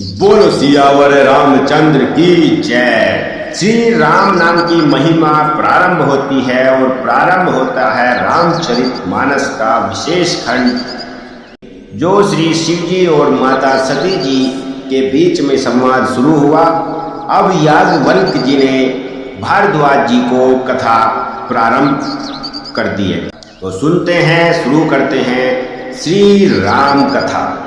बोलो सियावर रामचंद्र की जय। श्री राम नाम की महिमा प्रारंभ होती है और प्रारंभ होता है रामचरितमानस का विशेष खंड जो श्री शिव जी और माता सती जी के बीच में संवाद शुरू हुआ। अब याज्ञवल्क्य जी ने भारद्वाज जी को कथा प्रारंभ कर दी है, तो सुनते हैं, शुरू करते हैं श्री राम कथा।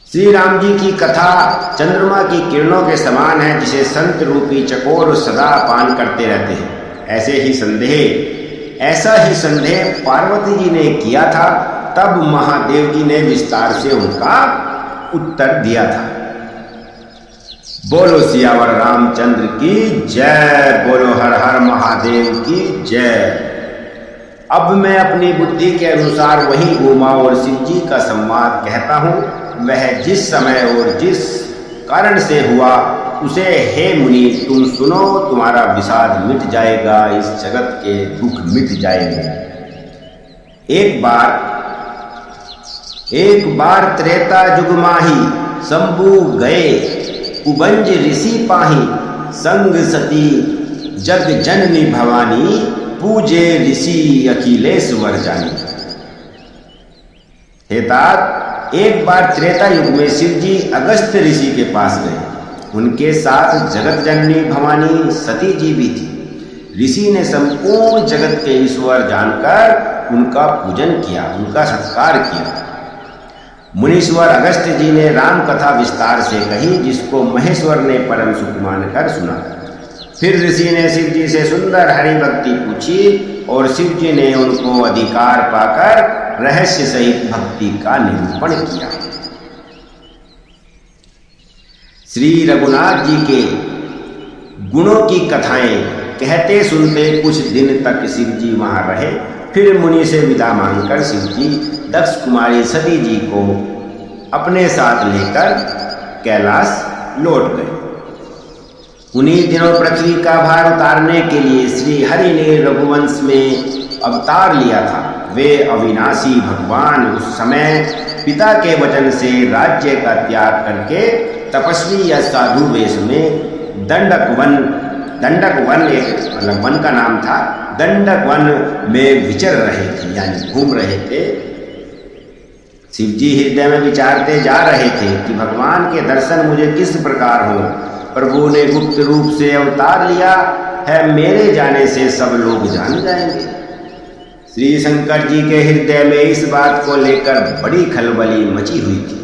श्री राम जी की कथा चंद्रमा की किरणों के समान है, जिसे संत रूपी चकोर सदा पान करते रहते हैं। ऐसा ही संदेह पार्वती जी ने किया था। तब महादेव जी ने विस्तार से उनका उत्तर दिया था। बोलो सियावर रामचंद्र की जय, बोलो हर हर महादेव की जय। अब मैं अपनी बुद्धि के अनुसार वही उमा और शिव जी का संवाद कहता हूँ। वह जिस समय और जिस कारण से हुआ उसे हे मुनि तुम सुनो, तुम्हारा विषाद मिट जाएगा, इस जगत के दुख मिट जाएंगे। एक बार त्रेता युग माही, शंभु गए कुबंज ऋषि पाही, संग सती जग जननी भवानी, पूजे ऋषि अखिलेश्वर जानी। हे तात, एक बार त्रेता युग में शिव जी अगस्त्य ऋषि के पास गए। उनके साथ जगत जननी भवानी सती जी भी थी। ऋषि ने संपूर्ण जगत के ईश्वर जानकर उनका पूजन किया, उनका सत्कार किया। मुनीश्वर अगस्त्य जी ने राम कथा विस्तार से कही, जिसको महेश्वर ने परम सुख मानकर सुना। फिर ऋषि ने शिव जी से सुंदर हरि भक्ति पूछी और शिव जी ने उनको अधिकार पाकर रहस्य सहित भक्ति का निरूपण किया। श्री रघुनाथ जी के गुणों की कथाएं कहते सुनते कुछ दिन तक शिव जी वहां रहे। फिर मुनि से विदा मांगकर शिव जी दक्ष कुमारी सती जी को अपने साथ लेकर कैलाश लौट गए। उन्हीं दिनों पृथ्वी का भार उतारने के लिए श्री हरि ने रघुवंश में अवतार लिया था। वे अविनाशी भगवान उस समय पिता के वचन से राज्य का त्याग करके तपस्वी या साधु वेश में दंडक वन एक मतलब वन का नाम था, दंडक वन में विचर रहे थे, यानी घूम रहे थे। शिव जी हृदय में विचारते जा रहे थे कि भगवान के दर्शन मुझे किस प्रकार हो। प्रभु ने गुप्त रूप से अवतार लिया है, मेरे जाने से सब लोग जान जाएंगे। श्री शंकर जी के हृदय में इस बात को लेकर बड़ी खलबली मची हुई थी,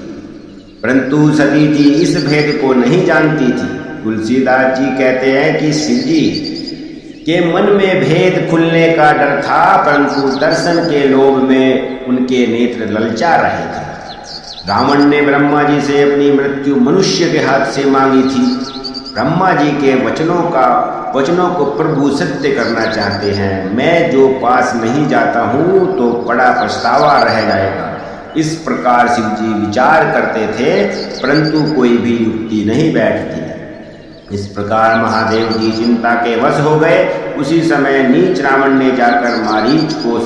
परंतु सती जी इस भेद को नहीं जानती थी। तुलसीदास जी कहते हैं कि शिव जी के मन में भेद खुलने का डर था, परंतु दर्शन के लोभ में उनके नेत्र ललचा रहे थे। रावण ने ब्रह्मा जी से अपनी मृत्यु मनुष्य के हाथ से मांगी थी। ब्रह्मा जी के वचनों को प्रभु सत्य करना चाहते हैं। मैं जो पास नहीं जाता हूँ तो बड़ा पछतावा रह जाएगा। इस प्रकार शिव जी विचार करते थे, परंतु कोई भी युक्ति नहीं बैठती। इस प्रकार महादेव जी चिंता के वश हो गए। उसी समय नीच रावण ने जाकर मारीच को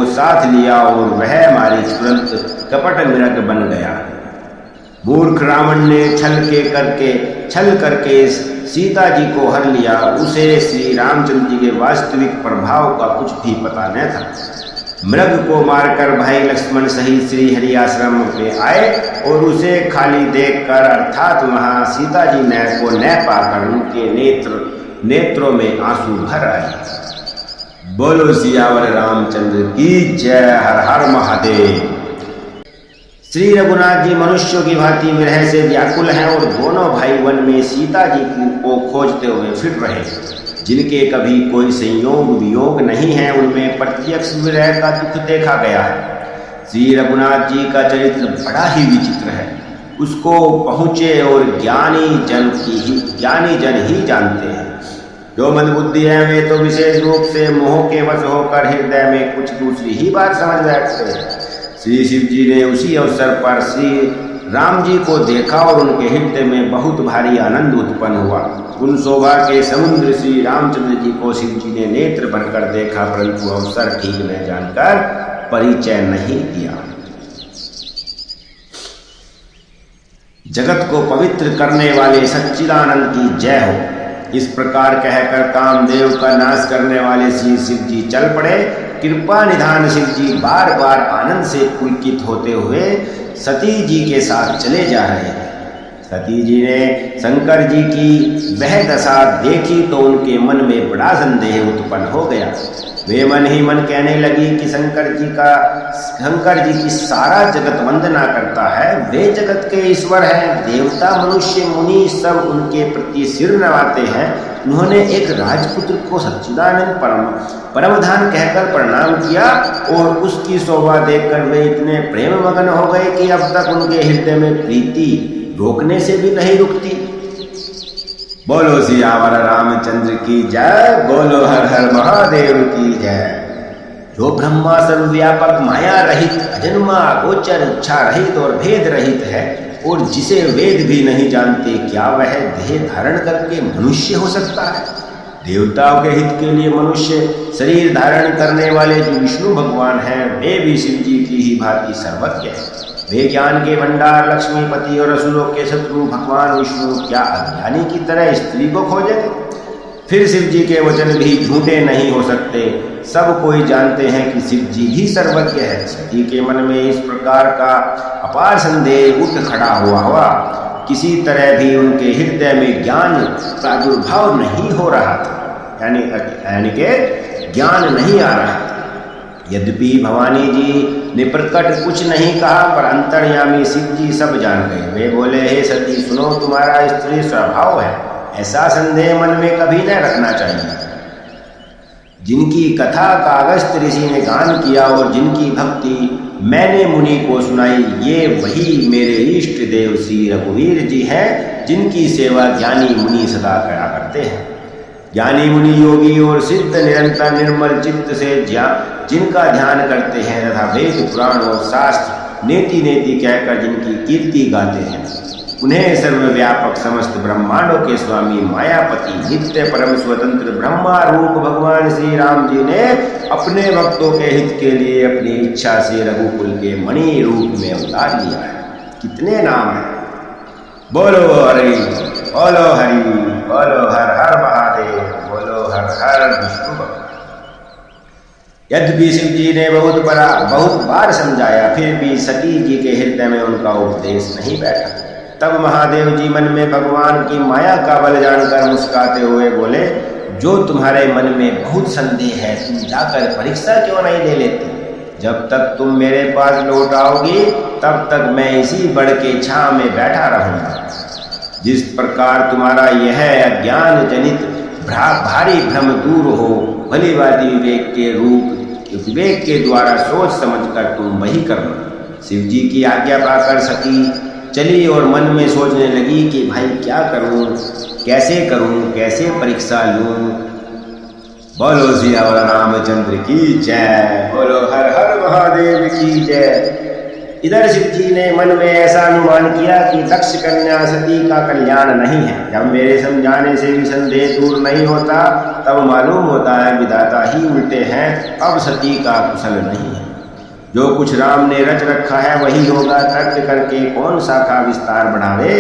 साथ लिया और वह मारीच तुरंत कपट मृग बन गया। मूर्ख रावण ने छल करके सीता जी को हर लिया। उसे श्री रामचंद्र जी के वास्तविक प्रभाव का कुछ भी पता न था। मृग को मारकर भाई लक्ष्मण सहित श्री हरि आश्रम में आए और उसे खाली देखकर अर्थात वहां सीता जी को न पाकर उनके नेत्रों में आंसू भर आए। बोलो सियावर रामचंद्र की जय, हर हर महादेव। श्री रघुनाथ जी मनुष्यों की भांति विरह से व्याकुल हैं और दोनों भाई वन में सीता जी को खोजते हुए फिर रहे। जिनके कभी कोई संयोग वियोग नहीं है, उनमें प्रत्यक्ष विरह का दुख देखा गया है। श्री रघुनाथ जी का चरित्र बड़ा ही विचित्र है। उसको पहुँचे और ज्ञानी जन ही जानते हैं। जो मंदबुद्धि है वे तो विशेष रूप से मोह के वश होकर हृदय में कुछ दूसरी ही बात समझ बैठते हैं। श्री शिव जी ने उसी अवसर पर श्री राम जी को देखा और उनके हृदय में बहुत भारी आनंद उत्पन्न हुआ। उन शोभा के समुद्र श्री रामचंद्र जी को शिव जी ने नेत्र भरकर देखा, परंतु अवसर ठीक न जानकर परिचय नहीं दिया। जगत को पवित्र करने वाले सच्चिदानंद की जय हो। इस प्रकार कहकर कामदेव का नाश करने वाले श्री शिव जी चल पड़े। कृपा निधान शिव जी बार बार आनंद से पुलकित होते हुए सती जी के साथ चले जा रहे हैं। सती जी ने शंकर जी की वह दशा देखी तो उनके मन में बड़ा संदेह उत्पन्न हो गया। वे मन ही मन कहने लगी कि शंकर जी की सारा जगत वंदना करता है, वे जगत के ईश्वर हैं। देवता मनुष्य मुनि सब उनके प्रति सिर नवाते हैं। उन्होंने एक राजपुत्र को सच्चिदानंद परमधान कहकर प्रणाम किया और उसकी शोभा देखकर वे इतने प्रेम मगन हो गए कि अब तक उनके हृदय में प्रीति रोकने से भी नहीं रुकती। बोलो सियावर रामचंद्र की जय, बोलो हर हर महादेव की जय। जो ब्रह्मा सर्वव्यापक माया रहित अजन्मा गोचर इच्छा रहित और भेद रहित है और जिसे वेद भी नहीं जानते, क्या वह देह धारण करके मनुष्य हो सकता है? देवताओं के हित के लिए मनुष्य शरीर धारण करने वाले जो विष्णु भगवान हैं, वे भी शिव जी की ही भांति सर्वज्ञ हैं। वे ज्ञान के भंडार लक्ष्मीपति और असुरों के शत्रु भगवान विष्णु क्या अज्ञानी की तरह स्त्री को खोजेंगे? फिर शिव जी के वचन भी झूठे नहीं हो सकते। सब कोई जानते हैं कि शिव जी ही सर्वज्ञ है। सती के मन में इस प्रकार का अपार संदेह उठ खड़ा हुआ। किसी तरह भी उनके हृदय में ज्ञान प्रादुर्भाव नहीं हो रहा था, यानी कि ज्ञान नहीं आ रहा था। यद्यपि भवानी जी ने प्रकट कुछ नहीं कहा, पर अंतर्यामी शिव जी सब जान गए। वे बोले, हे सती सुनो, तुम्हारा स्त्री स्वभाव है, ऐसा संदेह मन में कभी न रखना चाहिए। जिनकी कथा का अगस्त्य ऋषि ने गान किया और जिनकी भक्ति मैंने मुनि को सुनाई, ये वही मेरे इष्ट देव श्री रघुवीर जी हैं, जिनकी सेवा ज्ञानी मुनि सदा करा करते हैं। ज्ञानी मुनि योगी और सिद्ध निरंतर निर्मल चित्त से जिनका ध्यान करते हैं तथा वेद पुराण और शास्त्र नेति नेति कहकर जिनकी कीर्ति गाते हैं, उन्हें सर्वव्यापक समस्त ब्रह्मांडों के स्वामी मायापति नित्य परम स्वतंत्र ब्रह्मा रूप भगवान श्री राम जी ने अपने भक्तों के हित के लिए अपनी इच्छा से रघुकुल के मणि रूप में अवतार लिया है। कितने नाम हैं! बोलो हरि, बोलो हरि, बोलो हर हर महादेव, बोलो हर हर विष्णु। यद्यपि शिव जी ने बहुत बार समझाया, फिर भी सती जी के हृदय में उनका उपदेश नहीं बैठा। तब महादेव जी मन में भगवान की माया का बल जानकर मुस्कुराते हुए बोले, जो तुम्हारे मन में बहुत संदेह है, तुम जाकर परीक्षा क्यों नहीं ले लेते? जब तक तुम मेरे पास लौट आओगी तब तक मैं इसी बड़ के छांव में बैठा रहूंगा। जिस प्रकार तुम्हारा यह अज्ञान जनित भारी भ्रम दूर हो, भलीभांति विवेक के द्वारा सोच समझकर तुम वही करना। शिव जी की आज्ञा पाकर सती चली और मन में सोचने लगी कि भाई क्या करूं, कैसे परीक्षा लूं। बोलो सियावर रामचंद्र की जय, बोलो हर हर महादेव की जय। इधर शिव जी ने मन में ऐसा अनुमान किया कि दक्ष कन्या सती का कल्याण नहीं है। जब मेरे समझाने से भी संदेह दूर नहीं होता, तब मालूम होता है विधाता ही उल्टे हैं, अब सती का कुशल नहीं है। जो कुछ राम ने रच रखा है वही होगा, तर्क करके कौन शाखा विस्तार बढ़ावे।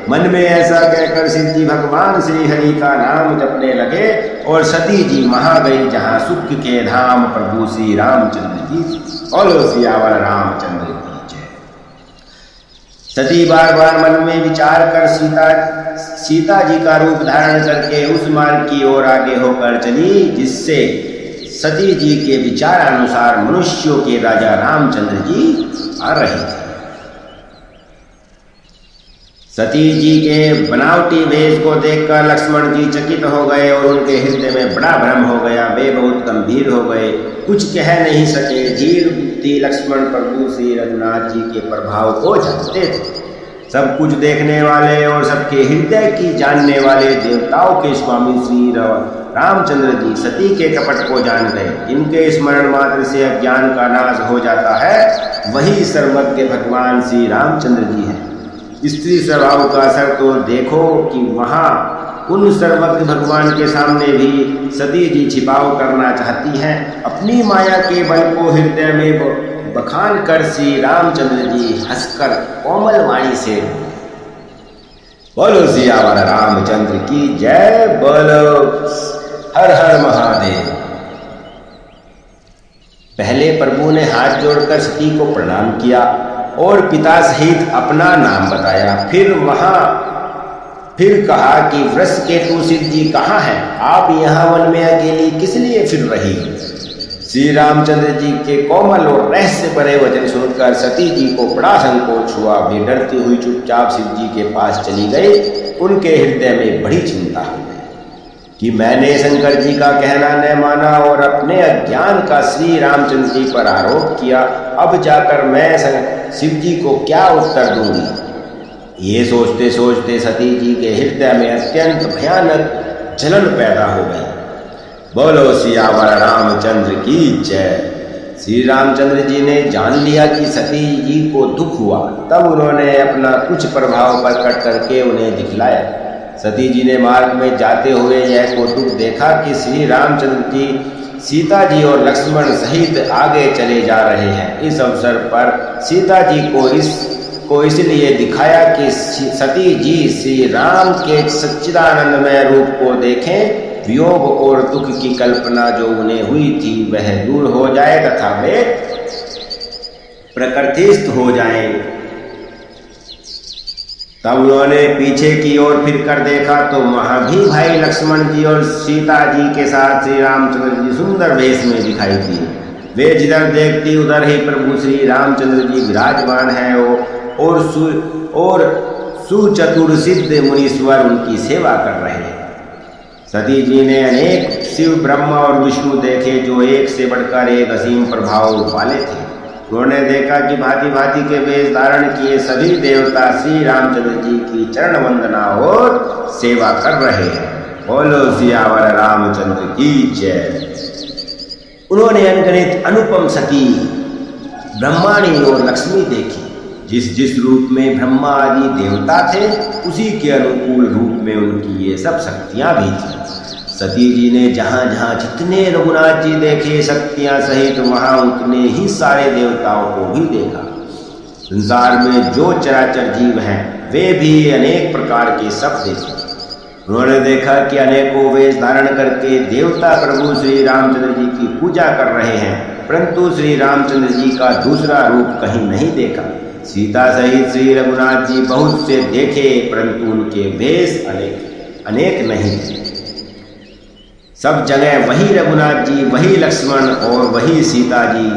मन में ऐसा कहकर शिव जी भगवान श्री हरि का नाम जपने लगे और सती जी वहां गई जहां सुख के धाम प्रभु श्री रामचंद्र जी। बोलो सियावर रामचंद्र की जय। सती बार बार मन में विचार कर सीता जी का रूप धारण करके उस मार्ग की ओर आगे होकर चली जिससे सती जी के विचार अनुसार मनुष्यों के राजा रामचंद्र जी आ रहे थे। सती जी के बनावटी वेश को देखकर लक्ष्मण जी चकित हो गए और उनके हृदय में बड़ा भ्रम हो गया। वे बहुत गंभीर हो गए, कुछ कह नहीं सके। धीर बुद्धि लक्ष्मण प्रभु श्री रघुनाथ जी के प्रभाव को जानते थे। सब कुछ देखने वाले और सबके हृदय की जानने वाले देवताओं के स्वामी श्री रामचंद्र जी सती के कपट को जान गए। इनके स्मरण मात्र से अज्ञान का नाश हो जाता है, वही सर्वज्ञ भगवान श्री रामचंद्र जी हैं। स्त्री स्वभाव का असर तो देखो कि वहां उन सर्वज्ञ भगवान के सामने भी सती जी छिपाव करना चाहती हैं। अपनी माया के बल को हृदय में बखान कर श्री रामचंद्र जी हंसकर कोमल वाणी से बोलो सियावर रामचंद्र की जय। बोलो हर हर महादेव। पहले प्रभु ने हाथ जोड़कर सती को प्रणाम किया और पिता सहित अपना नाम बताया। फिर कहा कि वृषकेतु सिद्ध जी कहाँ हैं? आप यहाँ वन में अकेली किस लिए फिर रही? श्री रामचंद्र जी के कोमल और रहस्य भरे वचन सुनकर सती जी को बड़ा संकोच हुआ। वे डरती हुई चुपचाप शिव जी के पास चली गई। उनके हृदय में बड़ी चिंता हो गई कि मैंने शंकर जी का कहना न माना और अपने अज्ञान का श्री रामचंद्र जी पर आरोप किया। अब जाकर मैं शिव जी को क्या उत्तर दूंगी? ये सोचते सोचते सती जी के हृदय में अत्यंत भयानक जलन पैदा हो गई। बोलो सियावर रामचंद्र की जय। श्री रामचंद्र जी ने जान लिया कि सती जी को दुख हुआ। तब उन्होंने अपना कुछ प्रभाव प्रकट करके उन्हें दिखलाया। सती जी ने मार्ग में जाते हुए यह कौतुक देखा कि श्री रामचंद्र जी सीता जी और लक्ष्मण सहित आगे चले जा रहे हैं। इस अवसर पर सीता जी को इसलिए दिखाया कि सती जी श्री राम के सच्चिदानंदमय रूप को देखें, वियोग और दुख की कल्पना जो उन्हें हुई थी वह दूर हो जाए तथा वे प्रकृतिस्थ हो जाएं। तब उन्होंने पीछे की ओर फिर कर देखा तो वहां भी भाई लक्ष्मण जी और सीता जी के साथ श्री रामचंद्र जी सुंदर वेश में दिखाई दिए। वे जिधर देखती उधर ही प्रभु श्री रामचंद्र जी विराजमान हैं और सुचतुर सिद्ध मुनीश्वर उनकी सेवा कर रहे हैं। सती जी ने अनेक शिव ब्रह्मा और विष्णु देखे जो एक से बढ़कर एक असीम प्रभाव वाले थे। उन्होंने देखा कि भांति भांति के वेश धारण किए सभी देवता श्री रामचंद्र जी की चरण वंदना और सेवा कर रहे हैं। बोलो सियावर रामचंद्र की जय। उन्होंने अनगिनत अनुपम सती ब्रह्माणी और लक्ष्मी देखी। जिस रूप में ब्रह्मा आदि देवता थे उसी के अनुकूल रूप में उनकी ये सब शक्तियां भी थी। सती जी ने जहां जहां जितने रघुनाथ जी देखे शक्तियां सहित वहां उतने ही सारे देवताओं को भी देखा। संसार में जो चराचर जीव हैं वे भी अनेक प्रकार के सब देखे। उन्होंने देखा कि अनेकों वेश धारण करके देवता प्रभु श्री रामचंद्र जी की पूजा कर रहे हैं, परंतु श्री रामचंद्र जी का दूसरा रूप कहीं नहीं देखा। सीता सहित श्री रघुनाथ जी बहुत से देखे, परंतु उनके वेश अनेक नहीं थे। सब जगह वही रघुनाथ जी, वही लक्ष्मण और वही सीता जी।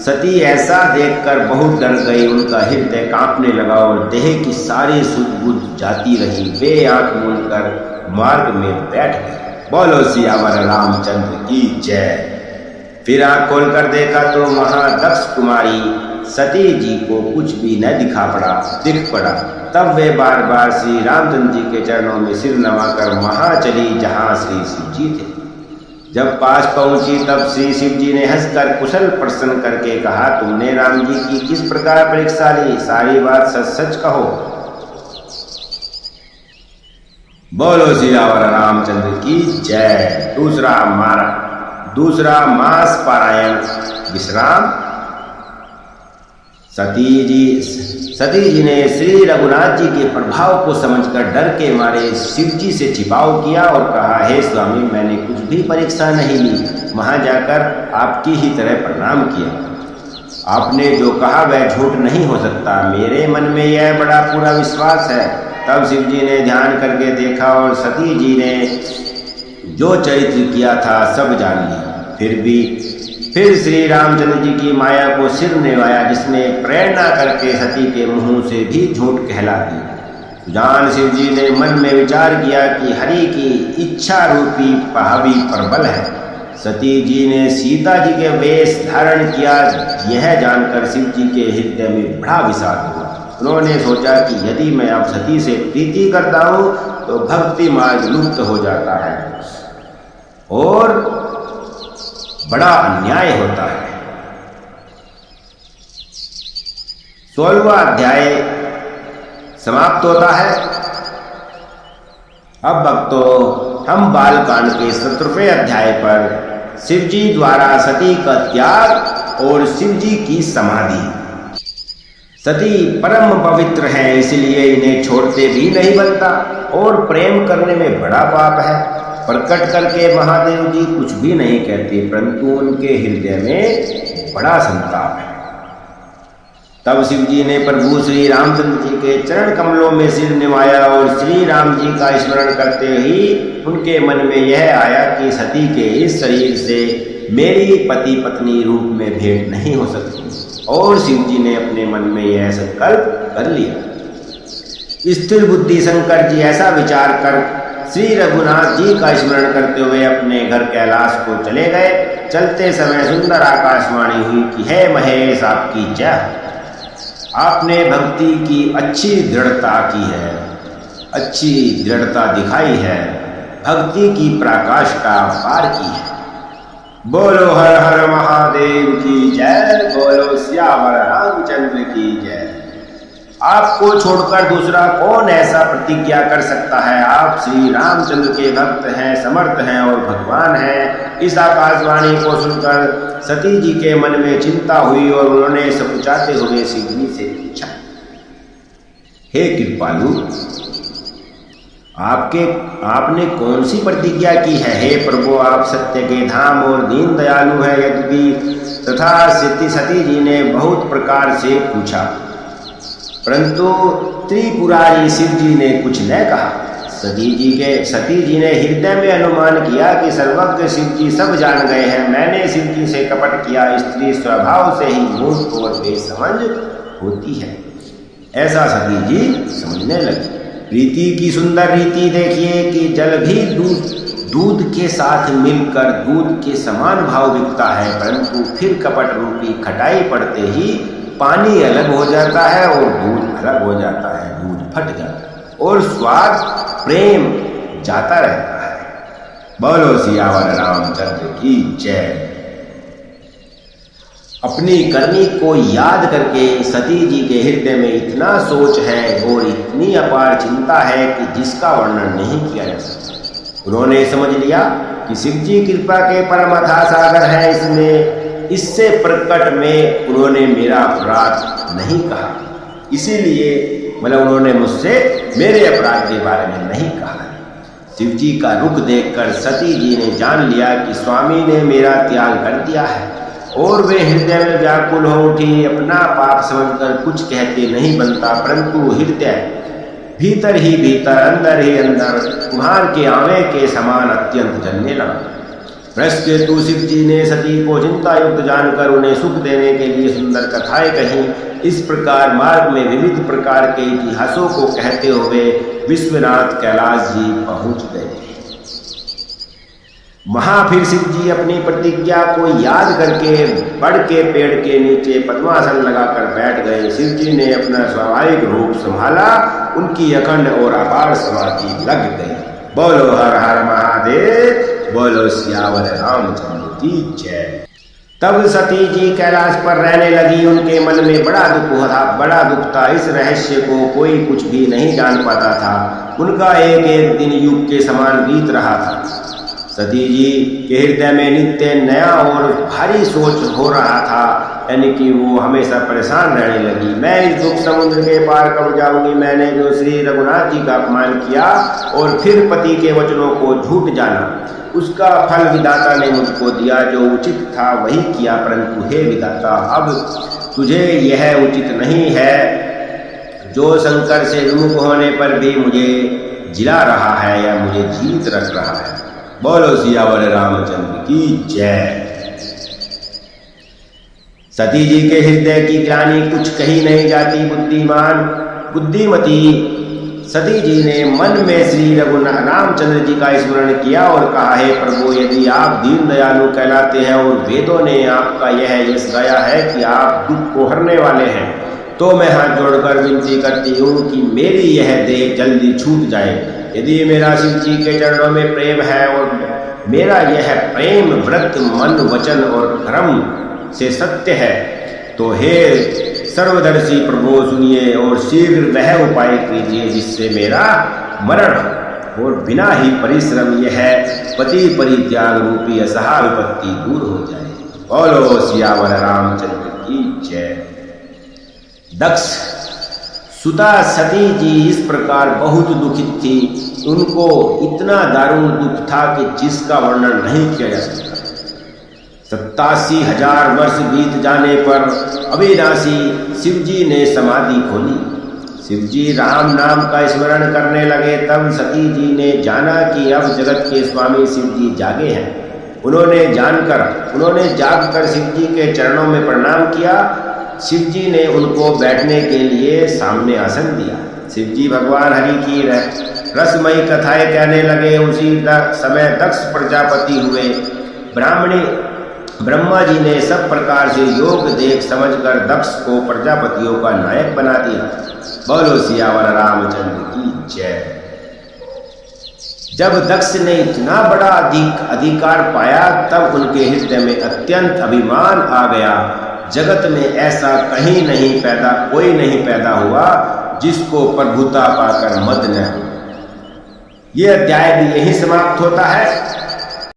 सती ऐसा देखकर बहुत डर गई। उनका हृदय कांपने लगा और देह की सारी सुध बुध जाती रही। वे आंख मूंद कर मार्ग में बैठ गए। बोलो सियावर रामचंद्र की जय। फिर आंख खोलकर देखा तो वहां दक्ष कुमारी सती जी को कुछ भी न दिख पड़ा। तब वे बार बार श्री रामचंद्र जी के चरणों में सिर नवाकर वहां चली जहां श्री शिव जी थे। जब पास पहुंची तब श्री शिव जी ने हंसकर कुशल प्रश्न करके कहा, तुमने राम जी की किस प्रकार परीक्षा ली? सारी बात सच सच कहो। बोलो सियावर रामचंद्र की जय। दूसरा मास पारायण विश्राम। सती जी ने श्री रघुनाथ जी के प्रभाव को समझकर डर के मारे शिव जी से छिपाव किया और कहा, हे स्वामी, मैंने कुछ भी परीक्षा नहीं ली। वहां जाकर आपकी ही तरह प्रणाम किया। आपने जो कहा वह झूठ नहीं हो सकता। मेरे मन में यह बड़ा पूरा विश्वास है। तब शिव जी ने ध्यान करके देखा और सती जी ने जो चरित्र किया था सब जान लिया। फिर श्री रामचंद्र जी की माया को सिर निभाया, जिसने प्रेरणा करके सती के मुंह से भी झूठ कहला दी। जान शिव जी ने मन में विचार किया कि हरि की इच्छा रूपी पहावी प्रबल है। सती जी ने सीता जी के वेश धारण किया। यह जानकर शिव जी के हृदय में बड़ा विषाद हुआ। उन्होंने सोचा कि यदि मैं अब सती से प्रीति करता हूं तो भक्ति मार्ग लुप्त हो जाता है और बड़ा अन्याय होता है। 16वां अध्याय समाप्त होता है। अब भक्तों, हम बालकांड के 17वें अध्याय पर शिव जी द्वारा सती का त्याग और शिव जी की समाधि सती परम पवित्र हैं, इसलिए इन्हें छोड़ते भी नहीं बनता और प्रेम करने में बड़ा पाप है। प्रकट करके महादेव जी कुछ भी नहीं कहते, परंतु उनके हृदय में बड़ा संताप है। तब शिव जी ने प्रभु श्री रामचंद्र जी के चरण कमलों में सिर निभाया और श्री राम जी का स्मरण करते ही उनके मन में यह आया कि सती के इस शरीर से मेरी पति पत्नी रूप में भेंट नहीं हो सकती, और शिव जी ने अपने मन में यह संकल्प कर लिया। स्थिर बुद्धि शंकर जी ऐसा विचार कर श्री रघुनाथ जी का स्मरण करते हुए अपने घर कैलाश को चले गए। चलते समय सुंदर आकाशवाणी हुई कि हे महेश, आपकी जय। आपने भक्ति की अच्छी दृढ़ता की है, अच्छी दृढ़ता दिखाई है, भक्ति की पराकाष्ठा पार की है। बोलो हर हर महादेव की जय, बोलो श्यावर रामचंद्र की जय। आपको छोड़कर दूसरा कौन ऐसा प्रतिज्ञा कर सकता है? आप श्री रामचंद्र के भक्त हैं, समर्थ हैं और भगवान हैं। इस आकाशवाणी को सुनकर सती जी के मन में चिंता हुई और उन्होंने सकुचाते हुए शिव जी से पूछा, हे कृपालु, आपने कौन सी प्रतिज्ञा की है? हे प्रभु, आप सत्य के धाम और दीन दयालु है यद्यपि। तथा सती जी ने बहुत प्रकार से पूछा, परंतु त्रिपुरारी शिव जी ने कुछ न कहा। सती जी ने हृदय में अनुमान किया कि सर्वज्ञ शिव जी सब जान गए हैं। मैंने शिव जी से कपट किया, स्त्री स्वभाव से ही मूर्ख और बेसमझ होती है, ऐसा सती जी समझने लगी। रीति की सुंदर रीति देखिए कि जल भी दूध के साथ मिलकर दूध के समान भाव बिकता है, परंतु फिर कपट रूपी खटाई पड़ते ही पानी अलग हो जाता है और दूध अलग हो जाता है, दूध फट जाता है और स्वाद प्रेम जाता रहता है। बोलो सियावर रामचंद्र की जय। अपनी करनी को याद करके सती जी के हृदय में इतना सोच है और इतनी अपार चिंता है कि जिसका वर्णन नहीं किया जा सकता। उन्होंने समझ लिया कि शिव जी कृपा के परम अथाह सागर है, इससे प्रकट में उन्होंने मेरा अपराध नहीं कहा, इसीलिए उन्होंने मुझसे मेरे अपराध के बारे में नहीं कहा। शिव जी का रुख देखकर सती जी ने जान लिया कि स्वामी ने मेरा त्याग कर दिया है और वे हृदय में व्याकुल हो उठी। अपना पाप समझकर कुछ कहते नहीं बनता, परंतु हृदय भीतर ही भीतर, अंदर ही अंदर कुम्हार के आवे के समान अत्यंत जलने लगा। वृषकेतु शिव जी ने सती को चिंता युक्त जानकर उन्हें सुख देने के लिए सुंदर कथाएं कही। इस प्रकार मार्ग में विविध प्रकार के इतिहासों को कहते हुए विश्वनाथ कैलाश जी पहुंच गए। वहां फिर शिव जी अपनी प्रतिज्ञा को याद करके बड़ के पेड़ के नीचे पद्मासन लगाकर बैठ गए। शिव जी ने अपना स्वाभाविक रूप संभाला, उनकी अखंड और अपार समाधि लग गई। बोलो हर हर महादेव, बोलो सियावर रामचंद्र की जय। तब सती जी कैलाश पर रहने लगी। उनके मन में बड़ा दुख था। इस रहस्य को कोई कुछ भी नहीं जान पाता था। उनका एक एक दिन युग के समान बीत रहा था। सती जी के हृदय में नित्य नया और भारी सोच हो रहा था, यानी कि वो हमेशा परेशान रहने लगी। मैं इस दुख समुद्र के पार कब जाऊंगी? मैंने जो श्री रघुनाथ जी का अपमान किया और फिर पति के वचनों को झूठ जाना, उसका फल विधाता ने मुझको दिया। जो उचित था वही किया, परंतु हे विधाता, अब तुझे यह उचित नहीं है जो शंकर से विमुख होने पर भी मुझे जिला रहा है या मुझे जीत रख रहा है। बोलो सियावर रामचंद्र की जय। सती जी के हृदय की ग्लानि कुछ कही नहीं जाती। बुद्धिमती सती जी ने मन में श्री रामचंद्र जी का स्मरण किया और कहा, हे प्रभु, यदि आप दीन दयालु कहलाते हैं और वेदों ने आपका यह यश गाया है कि आप दुख को हरने वाले हैं, तो मैं हाथ जोड़कर विनती करती हूँ कि मेरी यह देह जल्दी छूट जाए। यदि मेरा शिव जी के चरणों में प्रेम है और मेरा यह प्रेम व्रत मन वचन और कर्म से सत्य है, तो हे सर्वदर्शी प्रभु सुनिए और शीघ्र वह उपाय कीजिए जिससे मेरा मरण और बिना ही परिश्रम यह पति परित्याग रूपी असहा विपत्ति दूर हो जाए। बोलो सियावर रामचंद्र की जय। दक्ष सुता सती जी इस प्रकार बहुत दुखित थी। उनको इतना दारुण दुख था कि जिसका वर्णन नहीं किया जा सकता। 87,000 वर्ष बीत जाने पर अविनाशी शिवजी ने समाधि खोली। शिवजी राम नाम का स्मरण करने लगे। तब सती जी ने जाना कि अब जगत के स्वामी शिवजी जागे हैं। उन्होंने जागकर शिवजी के चरणों में प्रणाम किया। शिवजी ने उनको बैठने के लिए सामने आसन दिया। शिवजी भगवान हरि की रसमयी कथाएं कहने लगे। उसी समय दक्ष प्रजापति हुए। ब्रह्मा जी ने सब प्रकार से योग देख समझकर दक्ष को प्रजापतियों का नायक बना दिया। बोलो सियावर रामचंद्र की जय। जब दक्ष ने इतना बड़ा अधिकार पाया तब उनके हृदय में अत्यंत अभिमान आ गया। जगत में ऐसा कोई नहीं पैदा हुआ जिसको प्रभुता पाकर मद न हो। यह अध्याय भी यही समाप्त होता है।